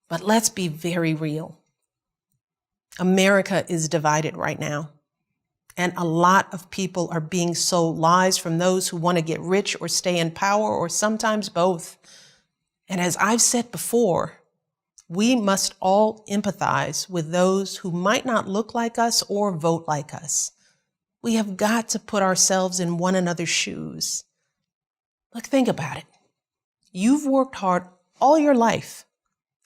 But let's be very real. America is divided right now. And a lot of people are being sold lies from those who want to get rich or stay in power, or sometimes both. And as I've said before, we must all empathize with those who might not look like us or vote like us. We have got to put ourselves in one another's shoes. Look, think about it. You've worked hard all your life,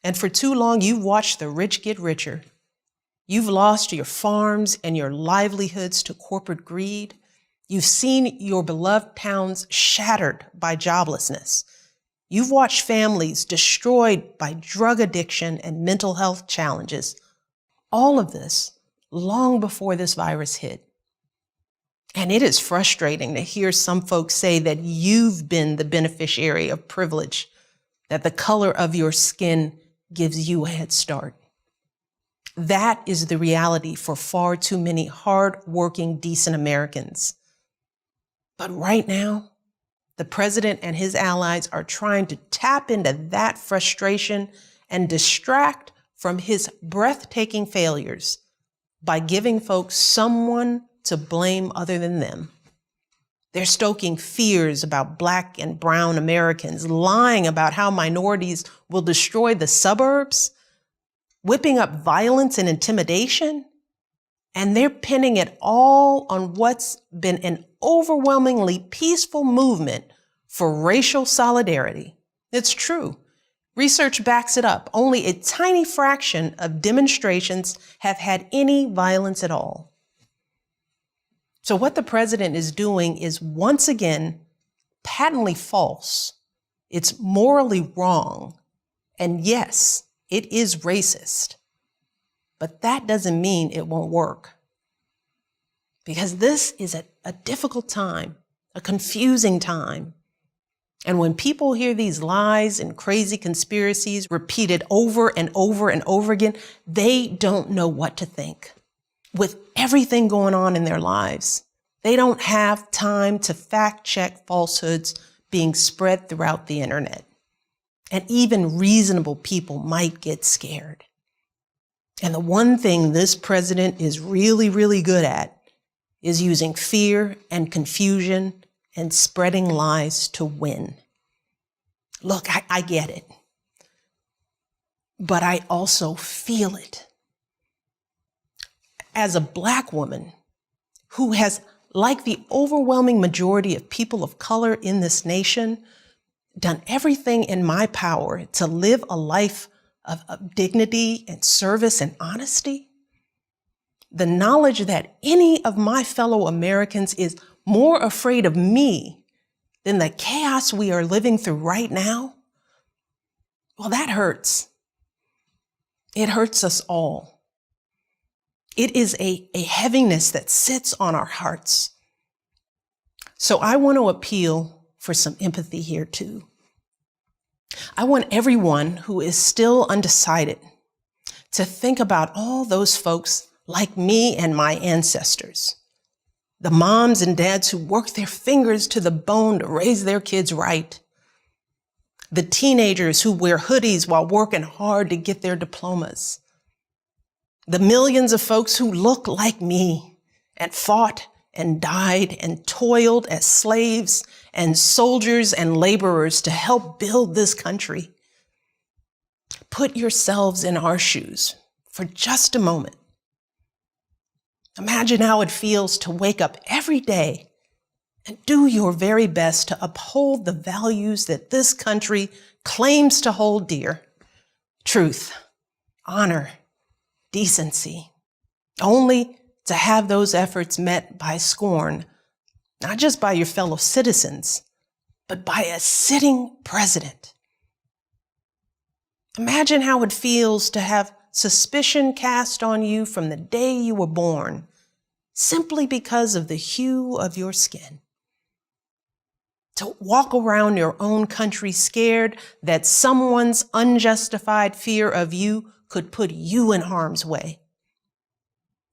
and for too long you've watched the rich get richer. You've lost your farms and your livelihoods to corporate greed. You've seen your beloved towns shattered by joblessness. You've watched families destroyed by drug addiction and mental health challenges. All of this long before this virus hit. And it is frustrating to hear some folks say that you've been the beneficiary of privilege, that the color of your skin gives you a head start. That is the reality for far too many hard-working, decent Americans. But right now, the president and his allies are trying to tap into that frustration and distract from his breathtaking failures by giving folks someone to blame other than them. They're stoking fears about Black and brown Americans, lying about how minorities will destroy the suburbs, whipping up violence and intimidation, and they're pinning it all on what's been an overwhelmingly peaceful movement for racial solidarity. It's true. Research backs it up. Only a tiny fraction of demonstrations have had any violence at all. So what the president is doing is once again patently false. It's morally wrong. And yes, it is racist. But that doesn't mean it won't work. Because this is a difficult time, a confusing time. And when people hear these lies and crazy conspiracies repeated over and over and over again, they don't know what to think. With everything going on in their lives, they don't have time to fact-check falsehoods being spread throughout the internet. And even reasonable people might get scared. And the one thing this president is really, really good at is using fear and confusion and spreading lies to win. Look, I get it. But I also feel it. As a Black woman who has, like the overwhelming majority of people of color in this nation, done everything in my power to live a life of dignity and service and honesty, the knowledge that any of my fellow Americans is more afraid of me than the chaos we are living through right now, well, that hurts. It hurts us all. It is a heaviness that sits on our hearts. So I want to appeal for some empathy here too. I want everyone who is still undecided to think about all those folks like me and my ancestors, the moms and dads who worked their fingers to the bone to raise their kids right, the teenagers who wear hoodies while working hard to get their diplomas, the millions of folks who look like me and fought and died and toiled as slaves and soldiers and laborers to help build this country. Put yourselves in our shoes for just a moment. Imagine how it feels to wake up every day and do your very best to uphold the values that this country claims to hold dear: truth, honor, decency, only to have those efforts met by scorn, not just by your fellow citizens, but by a sitting president. Imagine how it feels to have suspicion cast on you from the day you were born, simply because of the hue of your skin. To walk around your own country scared that someone's unjustified fear of you could put you in harm's way.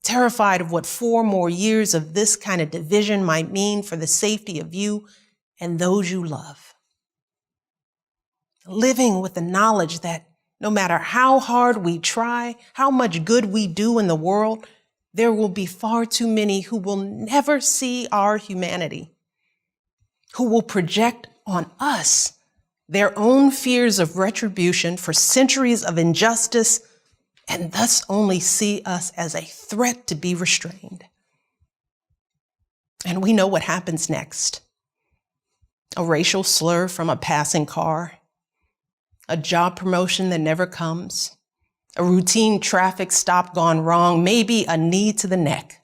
Terrified of what 4 more years of this kind of division might mean for the safety of you and those you love. Living with the knowledge that No matter how hard we try, how much good we do in the world, there will be far too many who will never see our humanity, who will project on us their own fears of retribution for centuries of injustice, and thus only see us as a threat to be restrained. And we know what happens next. A racial slur from a passing car, a job promotion that never comes, a routine traffic stop gone wrong, maybe a knee to the neck.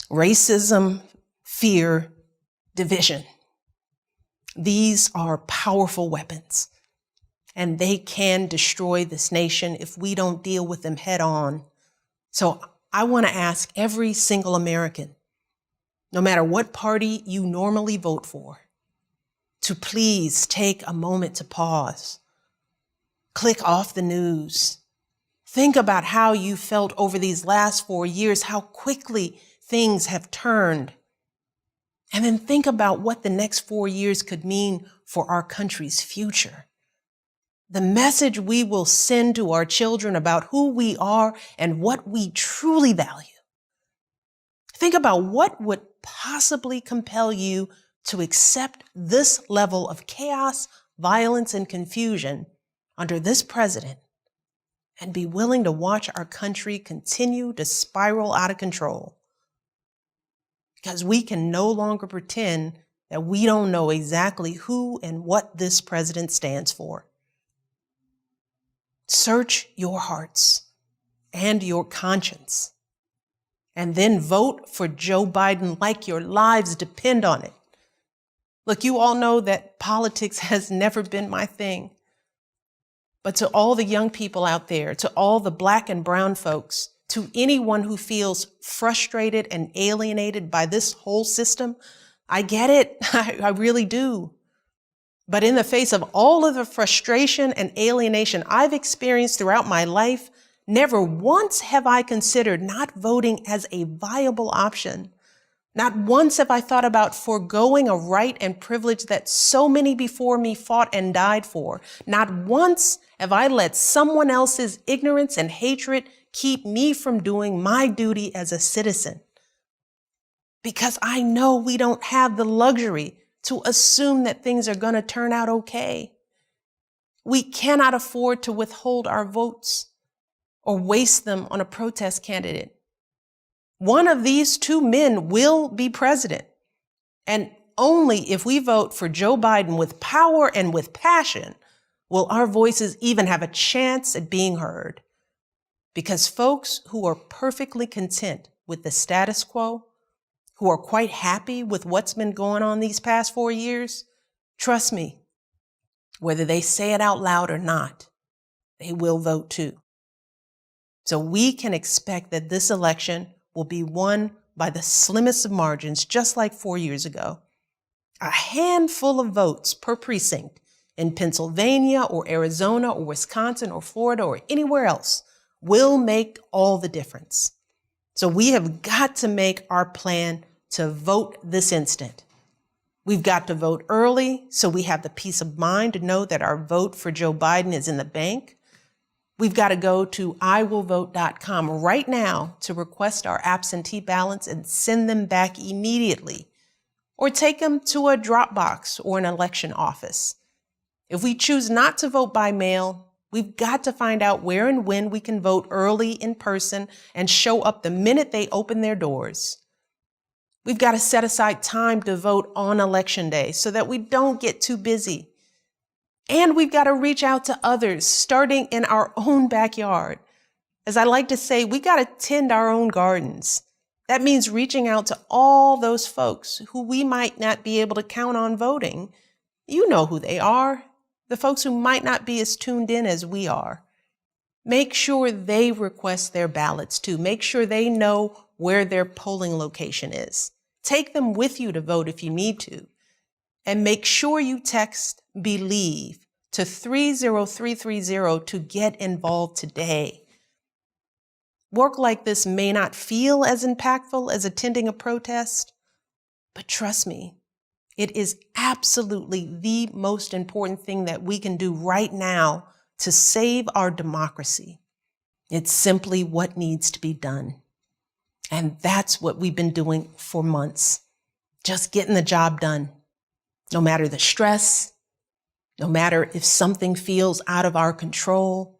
Racism, fear, division. These are powerful weapons, and they can destroy this nation if we don't deal with them head on. So I want to ask every single American, no matter what party you normally vote for, to please take a moment to pause. Click off the news. Think about how you felt over these last 4 years, how quickly things have turned. And then think about what the next 4 years could mean for our country's future. The message we will send to our children about who we are and what we truly value. Think about what would possibly compel you to accept this level of chaos, violence, and confusion under this president and be willing to watch our country continue to spiral out of control. Because we can no longer pretend that we don't know exactly who and what this president stands for. Search your hearts and your conscience, and then vote for Joe Biden like your lives depend on it. Look, you all know that politics has never been my thing. But to all the young people out there, to all the Black and brown folks, to anyone who feels frustrated and alienated by this whole system, I get it. I really do. But in the face of all of the frustration and alienation I've experienced throughout my life, never once have I considered not voting as a viable option. Not once have I thought about foregoing a right and privilege that so many before me fought and died for. Not once have I let someone else's ignorance and hatred keep me from doing my duty as a citizen. Because I know we don't have the luxury to assume that things are going to turn out okay. We cannot afford to withhold our votes or waste them on a protest candidate. One of these two men will be president, and only if we vote for Joe Biden with power and with passion will our voices even have a chance at being heard. Because folks who are perfectly content with the status quo, who are quite happy with what's been going on these past 4 years, trust me, whether they say it out loud or not, they will vote too. So we can expect that this election will be won by the slimmest of margins, just like 4 years ago. A handful of votes per precinct in Pennsylvania or Arizona or Wisconsin or Florida or anywhere else will make all the difference. So we have got to make our plan to vote this instant. We've got to vote early so we have the peace of mind to know that our vote for Joe Biden is in the bank. We've got to go to iwillvote.com right now to request our absentee ballots and send them back immediately, or take them to a drop box or an election office. If we choose not to vote by mail, we've got to find out where and when we can vote early in person and show up the minute they open their doors. We've got to set aside time to vote on election day so that we don't get too busy. And we've got to reach out to others, starting in our own backyard. As I like to say, we got to tend our own gardens. That means reaching out to all those folks who we might not be able to count on voting. You know who they are, the folks who might not be as tuned in as we are. Make sure they request their ballots too. Make sure they know where their polling location is. Take them with you to vote if you need to. And make sure you text BELIEVE to 30330 to get involved today. Work like this may not feel as impactful as attending a protest, but trust me, It is absolutely the most important thing that we can do right now to save our democracy. It's simply what needs to be done. And that's what we've been doing for months. Just getting the job done. No matter the stress, no matter if something feels out of our control,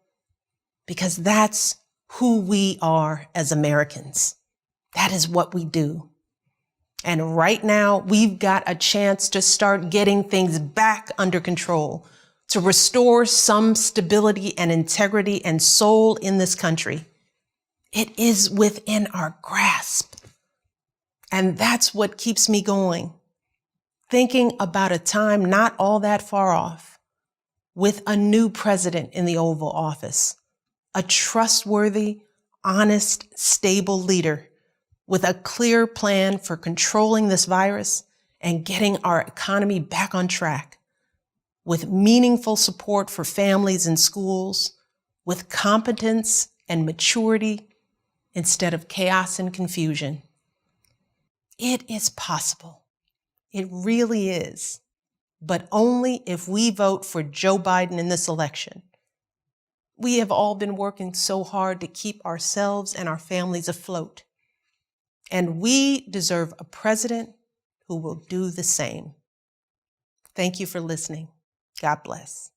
because that's who we are as Americans. That is what we do. And right now, we've got a chance to start getting things back under control, to restore some stability and integrity and soul in this country. It is within our grasp. And that's what keeps me going. Thinking about a time not all that far off, with a new president in the Oval Office, a trustworthy, honest, stable leader with a clear plan for controlling this virus and getting our economy back on track, with meaningful support for families and schools, with competence and maturity instead of chaos and confusion. It is possible. It really is. But only if we vote for Joe Biden in this election. We have all been working so hard to keep ourselves and our families afloat. And we deserve a president who will do the same. Thank you for listening. God bless.